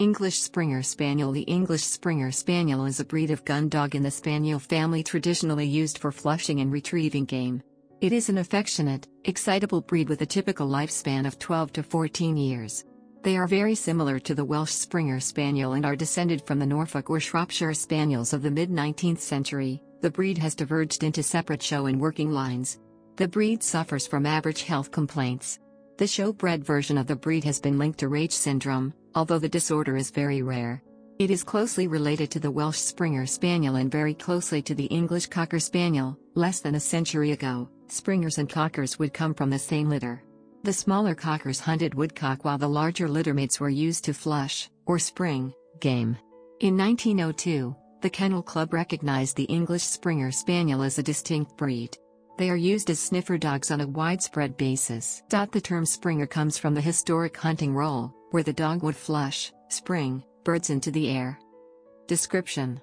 English Springer Spaniel. The English Springer Spaniel is a breed of gun dog in the Spaniel family traditionally used for flushing and retrieving game. It is an affectionate, excitable breed with a typical lifespan of 12 to 14 years. They are very similar to the Welsh Springer Spaniel and are descended from the Norfolk or Shropshire Spaniels of the mid-19th century. The breed has diverged into separate show and working lines. The breed suffers from average health complaints. The show-bred version of the breed has been linked to rage syndrome, although the disorder is very rare. It is closely related to the Welsh Springer Spaniel and very closely to the English Cocker Spaniel. Less than a century ago, Springers and Cockers would come from the same litter. The smaller Cockers hunted woodcock while the larger littermates were used to flush, or spring, game. In 1902, the Kennel Club recognized the English Springer Spaniel as a distinct breed. They are used as sniffer dogs on a widespread basis. The term Springer comes from the historic hunting role, where the dog would flush, spring, birds into the air. Description: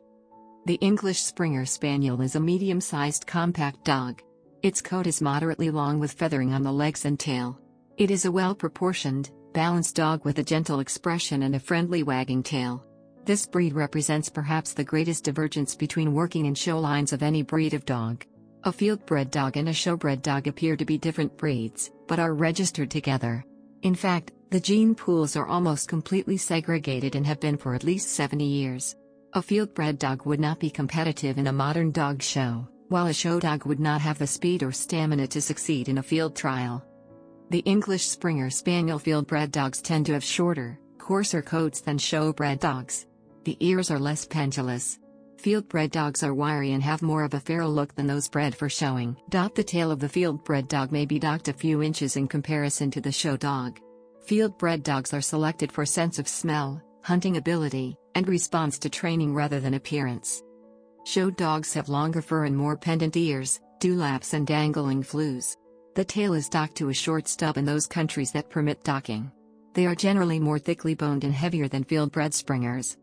the English Springer Spaniel is a medium-sized compact dog. Its coat is moderately long with feathering on the legs and tail. It is a well-proportioned, balanced dog with a gentle expression and a friendly wagging tail. This breed represents perhaps the greatest divergence between working and show lines of any breed of dog. A field-bred dog and a show-bred dog appear to be different breeds, but are registered together. In fact, the gene pools are almost completely segregated and have been for at least 70 years. A field-bred dog would not be competitive in a modern dog show, while a show dog would not have the speed or stamina to succeed in a field trial. The English Springer Spaniel field-bred dogs tend to have shorter, coarser coats than show-bred dogs. The ears are less pendulous. Field-bred dogs are wiry and have more of a feral look than those bred for showing. The tail of the field-bred dog may be docked a few inches in comparison to the show dog. Field-bred dogs are selected for sense of smell, hunting ability, and response to training rather than appearance. Show dogs have longer fur and more pendant ears, dewlaps and dangling flews. The tail is docked to a short stub in those countries that permit docking. They are generally more thickly boned and heavier than field-bred Springers.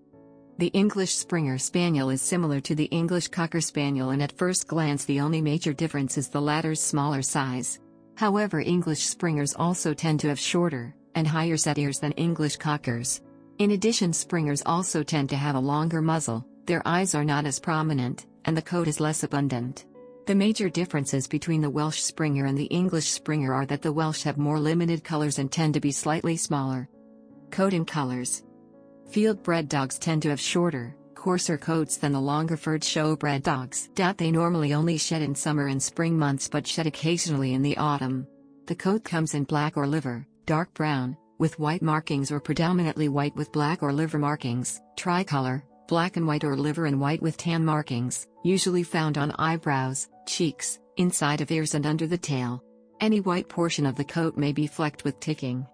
The English Springer Spaniel is similar to the English Cocker Spaniel, and at first glance the only major difference is the latter's smaller size. However, English Springers also tend to have shorter and higher set ears than English Cockers. In addition, Springers also tend to have a longer muzzle, their eyes are not as prominent, and the coat is less abundant. The major differences between the Welsh Springer and the English Springer are that the Welsh have more limited colors and tend to be slightly smaller. Coat and colors. Field-bred dogs tend to have shorter, coarser coats than the longer-furred show-bred dogs. They normally only shed in summer and spring months but shed occasionally in the autumn. The coat comes in black or liver, dark brown, with white markings or predominantly white with black or liver markings, tricolor, black and white or liver and white with tan markings, usually found on eyebrows, cheeks, inside of ears and under the tail. Any white portion of the coat may be flecked with ticking.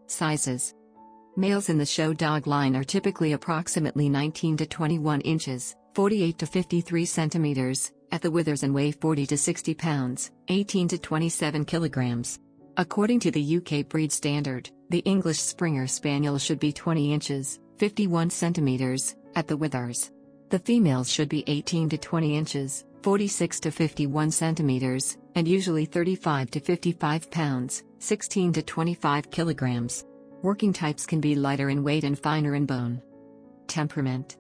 Sizes. Males in the show dog line are typically approximately 19 to 21 inches, 48 to 53 centimeters, at the withers and weigh 40 to 60 pounds, 18 to 27 kilograms. According to the UK breed standard, the English Springer Spaniel should be 20 inches, 51 centimeters, at the withers. The females should be 18 to 20 inches, 46 to 51 centimeters, and usually 35 to 55 pounds, 16 to 25 kilograms. Working types can be lighter in weight and finer in bone. Temperament.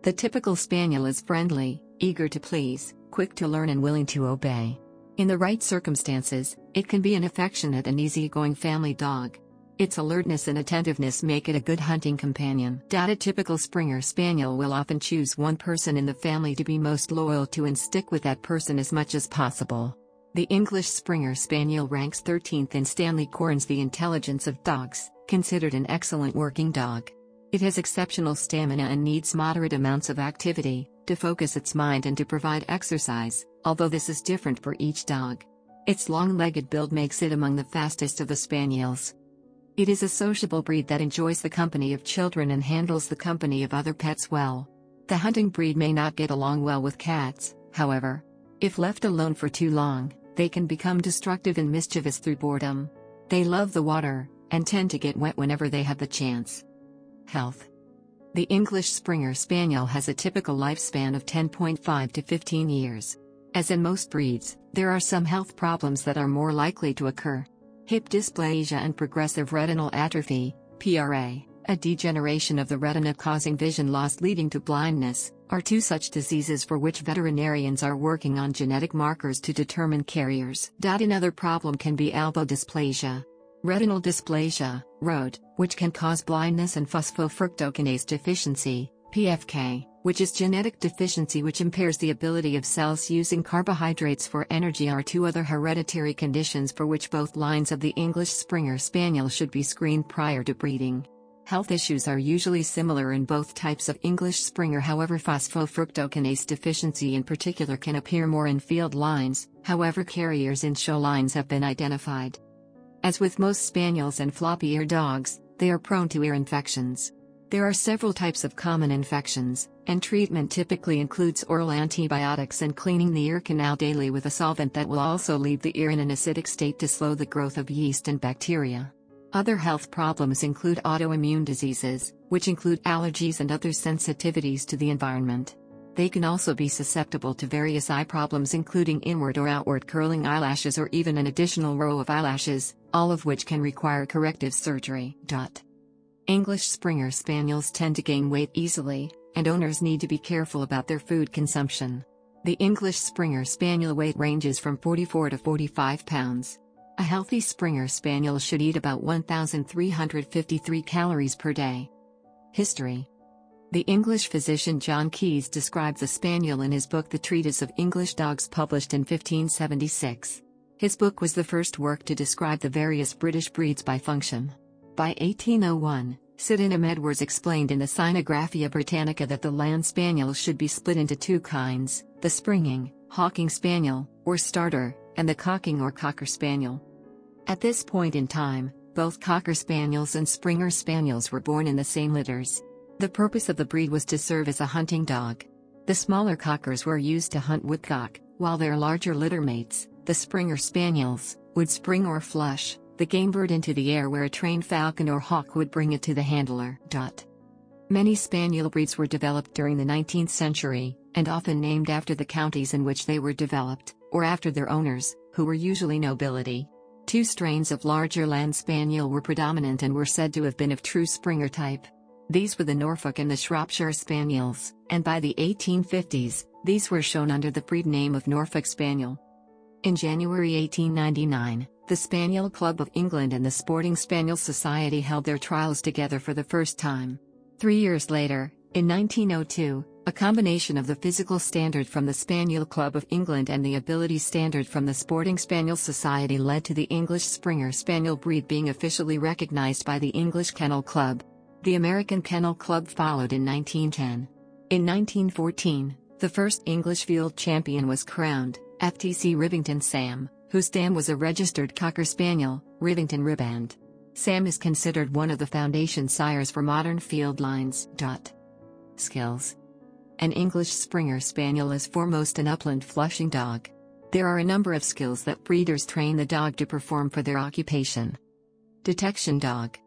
The typical Spaniel is friendly, eager to please, quick to learn and willing to obey. In the right circumstances, it can be an affectionate and easygoing family dog. Its alertness and attentiveness make it a good hunting companion. A typical Springer Spaniel will often choose one person in the family to be most loyal to and stick with that person as much as possible. The English Springer Spaniel ranks 13th in Stanley Coren's The Intelligence of Dogs, considered an excellent working dog. It has exceptional stamina and needs moderate amounts of activity to focus its mind and to provide exercise, although this is different for each dog. Its long-legged build makes it among the fastest of the Spaniels. It is a sociable breed that enjoys the company of children and handles the company of other pets well. The hunting breed may not get along well with cats, however. If left alone for too long, they can become destructive and mischievous through boredom. They love the water, and tend to get wet whenever they have the chance. Health. The English Springer Spaniel has a typical lifespan of 10.5 to 15 years. As in most breeds, there are some health problems that are more likely to occur. Hip dysplasia and progressive retinal atrophy, PRA, a degeneration of the retina causing vision loss leading to blindness, are two such diseases for which veterinarians are working on genetic markers to determine carriers. Another problem can be albodysplasia. Retinal dysplasia, ROD, which can cause blindness, and phosphofructokinase deficiency, PFK, which is genetic deficiency which impairs the ability of cells using carbohydrates for energy, are two other hereditary conditions for which both lines of the English Springer Spaniel should be screened prior to breeding. Health issues are usually similar in both types of English Springer, however phosphofructokinase deficiency in particular can appear more in field lines, however carriers in show lines have been identified. As with most spaniels and floppy-ear dogs, they are prone to ear infections. There are several types of common infections, and treatment typically includes oral antibiotics and cleaning the ear canal daily with a solvent that will also leave the ear in an acidic state to slow the growth of yeast and bacteria. Other health problems include autoimmune diseases, which include allergies and other sensitivities to the environment. They can also be susceptible to various eye problems including inward or outward curling eyelashes or even an additional row of eyelashes, all of which can require corrective surgery. English Springer Spaniels tend to gain weight easily, and owners need to be careful about their food consumption. The English Springer Spaniel weight ranges from 44 to 45 pounds. A healthy Springer Spaniel should eat about 1,353 calories per day. History. The English physician John Keyes described the Spaniel in his book The Treatise of English Dogs, published in 1576. His book was the first work to describe the various British breeds by function. By 1801, Sydenham Edwards explained in the Cynographia Britannica that the Land Spaniel should be split into two kinds, the springing, hawking spaniel, or starter, and the cocking or cocker spaniel. At this point in time, both cocker spaniels and Springer Spaniels were born in the same litters. The purpose of the breed was to serve as a hunting dog. The smaller cockers were used to hunt woodcock, while their larger littermates, the Springer Spaniels, would spring or flush the game bird into the air where a trained falcon or hawk would bring it to the handler. Many spaniel breeds were developed during the 19th century, and often named after the counties in which they were developed, or after their owners, who were usually nobility. Two strains of larger Land Spaniel were predominant and were said to have been of true Springer type. These were the Norfolk and the Shropshire Spaniels, and by the 1850s, these were shown under the breed name of Norfolk Spaniel. In January 1899, the Spaniel Club of England and the Sporting Spaniel Society held their trials together for the first time. 3 years later, in 1902, a combination of the physical standard from the Spaniel Club of England and the ability standard from the Sporting Spaniel Society led to the English Springer Spaniel breed being officially recognized by the English Kennel Club. The American Kennel Club followed in 1910. In 1914, the first English field champion was crowned, FTC Rivington Sam, whose dam was a registered Cocker Spaniel, Rivington Riband. Sam is considered one of the foundation sires for modern field lines. Skills. An English Springer Spaniel is foremost an upland flushing dog. There are a number of skills that breeders train the dog to perform for their occupation. Detection dog.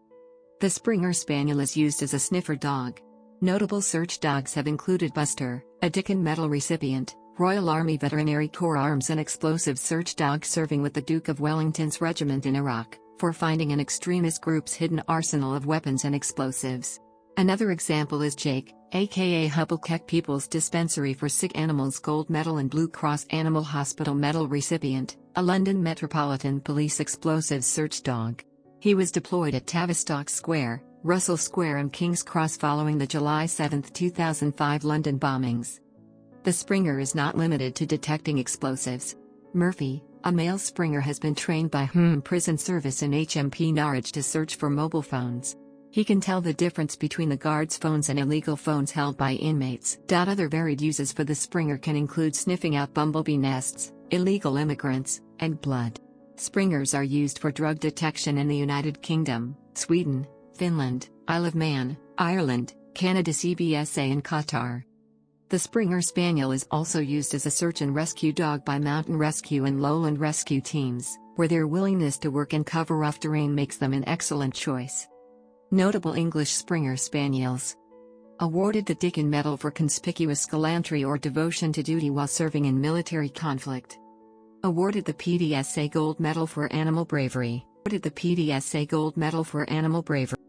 The Springer Spaniel is used as a sniffer dog. Notable search dogs have included Buster, a Dickon Medal recipient, Royal Army Veterinary Corps Arms and Explosive Search Dog serving with the Duke of Wellington's regiment in Iraq, for finding an extremist group's hidden arsenal of weapons and explosives. Another example is Jake, aka Hubblekeck People's Dispensary for Sick Animals Gold Medal and Blue Cross Animal Hospital Medal recipient, a London Metropolitan Police Explosives Search Dog. He was deployed at Tavistock Square, Russell Square and King's Cross following the July 7, 2005 London bombings. The Springer is not limited to detecting explosives. Murphy, a male Springer, has been trained by Prison Service in HMP Norwich to search for mobile phones. He can tell the difference between the guards' phones and illegal phones held by inmates. Other varied uses for the Springer can include sniffing out bumblebee nests, illegal immigrants, and blood. Springers are used for drug detection in the United Kingdom, Sweden, Finland, Isle of Man, Ireland, Canada, CBSA and Qatar. The Springer Spaniel is also used as a search and rescue dog by mountain rescue and lowland rescue teams, where their willingness to work and cover rough terrain makes them an excellent choice. Notable English Springer Spaniels. Awarded the Dickon Medal for conspicuous gallantry or devotion to duty while serving in military conflict. Awarded the PDSA Gold Medal for animal bravery. Awarded the PDSA Gold Medal for animal bravery.